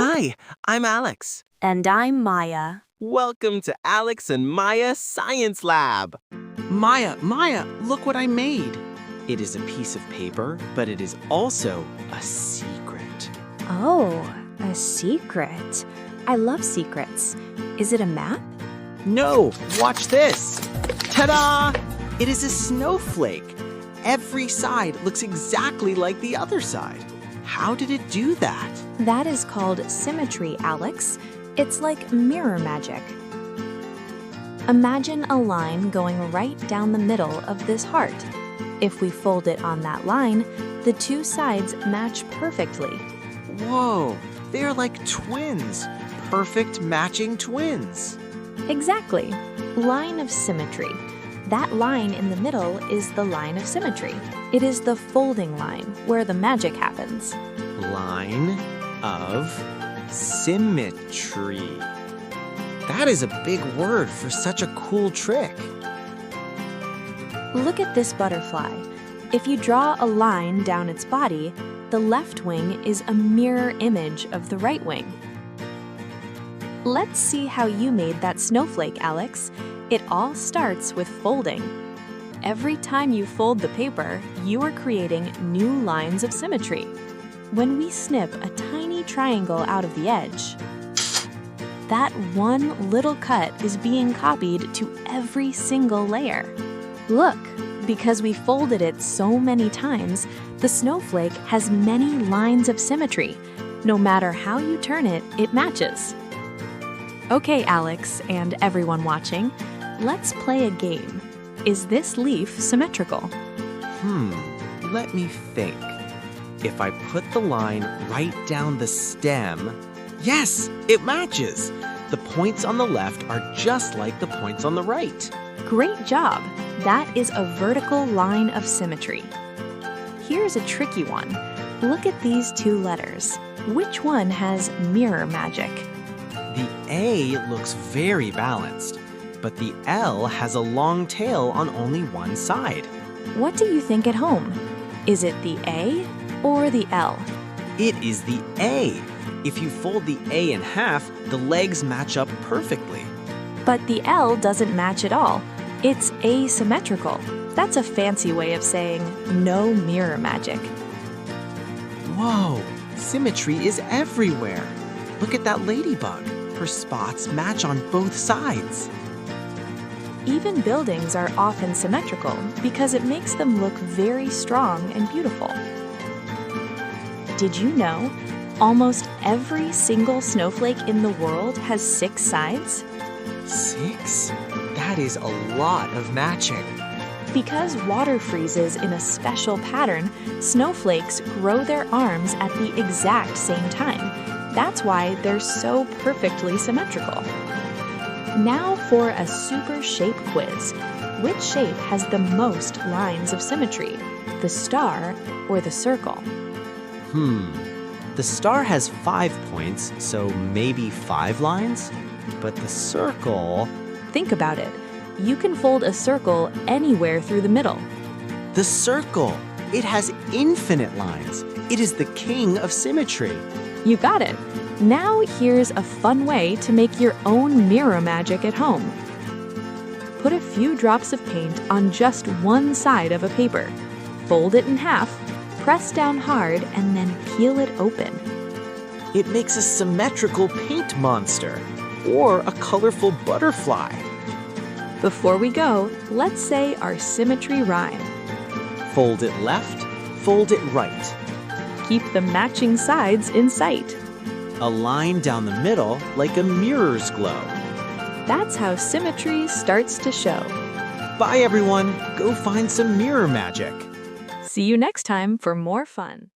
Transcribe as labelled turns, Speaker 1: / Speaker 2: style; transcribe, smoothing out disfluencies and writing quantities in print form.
Speaker 1: Hi, I'm Alex.
Speaker 2: And I'm Maya.
Speaker 1: Welcome to Alex and Maya Science Lab.
Speaker 3: Maya, look what I made.
Speaker 1: It is a piece of paper, but it is also a secret.
Speaker 2: Oh, a secret. I love secrets. Is it a map?
Speaker 1: No, watch this. Ta-da! It is a snowflake. Every side looks exactly like the other side. How did it do that?
Speaker 2: That is called symmetry, Alex. It's like mirror magic. Imagine a line going right down the middle of this heart. If we fold it on that line, the two sides match perfectly.
Speaker 1: Whoa, they're like twins. Perfect matching twins.
Speaker 2: Exactly. Line of symmetry. That line in the middle is the line of symmetry. It is the folding line where the magic happens.
Speaker 1: Line of symmetry. That is a big word for such a cool trick.
Speaker 2: Look at this butterfly. If you draw a line down its body, the left wing is a mirror image of the right wing. Let's see how you made that snowflake, Alex. It all starts with folding. Every time you fold the paper, you are creating new lines of symmetry. When we snip a tiny triangle out of the edge, that one little cut is being copied to every single layer. Look, because we folded it so many times, the snowflake has many lines of symmetry. No matter how you turn it, it matches. Okay, Alex and everyone watching, let's play a game. Is this leaf symmetrical?
Speaker 1: Let me think. If I put the line right down the stem, yes, it matches. The points on the left are just like the points on the right.
Speaker 2: Great job! That is a vertical line of symmetry. Here's a tricky one. Look at these two letters. Which one has mirror magic?
Speaker 1: The A looks very balanced, but the L has a long tail on only one side.
Speaker 2: What do you think at home? Is it the A or the L?
Speaker 1: It is the A. If you fold the A in half, the legs match up perfectly.
Speaker 2: But the L doesn't match at all. It's asymmetrical. That's a fancy way of saying no mirror magic.
Speaker 1: Whoa, symmetry is everywhere. Look at that ladybug. Her spots match on both sides.
Speaker 2: Even buildings are often symmetrical because it makes them look very strong and beautiful. Did you know almost every single snowflake in the world has 6 sides?
Speaker 1: 6? That is a lot of matching.
Speaker 2: Because water freezes in a special pattern, snowflakes grow their arms at the exact same time. That's why they're so perfectly symmetrical. Now for a super shape quiz. Which shape has the most lines of symmetry? The star or the circle?
Speaker 1: The star has 5 points, so maybe 5 lines? But the circle...
Speaker 2: Think about it. You can fold a circle anywhere through the middle.
Speaker 1: The circle! It has infinite lines. It is the king of symmetry.
Speaker 2: You got it. Now here's a fun way to make your own mirror magic at home. Put a few drops of paint on just one side of a paper. Fold it in half, press down hard, and then peel it open.
Speaker 1: It makes a symmetrical paint monster, or a colorful butterfly.
Speaker 2: Before we go, let's say our symmetry rhyme.
Speaker 1: Fold it left, fold it right.
Speaker 2: Keep the matching sides in sight.
Speaker 1: A line down the middle like a mirror's glow.
Speaker 2: That's how symmetry starts to show.
Speaker 1: Bye everyone, go find some mirror magic.
Speaker 2: See you next time for more fun.